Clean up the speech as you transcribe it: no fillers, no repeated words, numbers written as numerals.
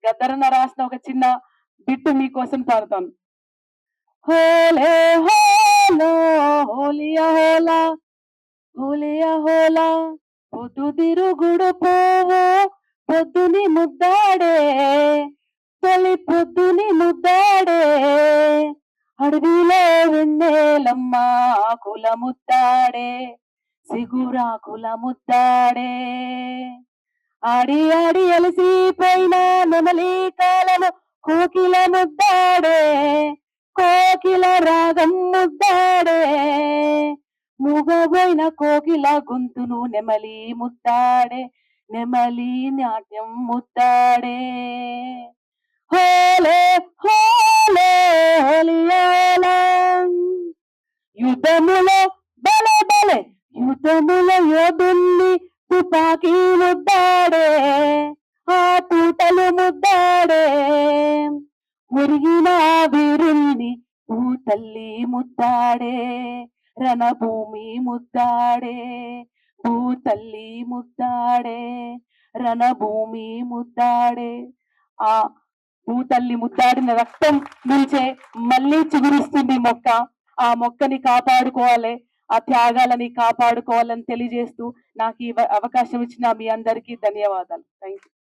గద్దరన్న రాసిన ఒక చిన్న బిట్టు మీకోసం పాడతాను. హోలే హోలో హోలియా హోలా హోలియా హోలా పొద్దుతిరుగుడు పువ్వు పొద్దుని ముద్దాడే తొలి పొద్దుని ముద్దాడే అడవిలో వెన్నెలమ్మ ఆకుల ముద్దాడే సిగురాకుల ముద్దాడే ఆడి ఆడి అలసిపోయిన నెమలి కాలను కోకిల ముద్దాడే కోకిల రాగం ముద్దాడే మూగబోయిన కోకిల గొంతును నెమలి ముద్దాడే నెమలి నాట్యం ముద్దాడే హోలే హోలే హోలియాలా యుద్ధములో బలే బలే యుద్ధములో యోధుల్ని తుపాకీ ముద్దాడే ఆ తూటలు ముద్దాడే మురిగిన వీరుల్ని భూతల్లి ముద్దాడే రణభూమి ముద్దాడే భూతల్లి ముద్దాడే రణభూమి ముద్దాడే ఆ భూతల్లి ముద్దాడిన రక్తం నిలిచే మళ్ళీ చిగురిస్తుంది మొక్క. ఆ మొక్కని కాపాడుకోవాలి, ఆ త్యాగాలని కాపాడుకోవాలని తెలియజేస్తూ నాకు ఈ అవకాశం ఇచ్చిన మీ అందరికీ ధన్యవాదాలు. Thank you.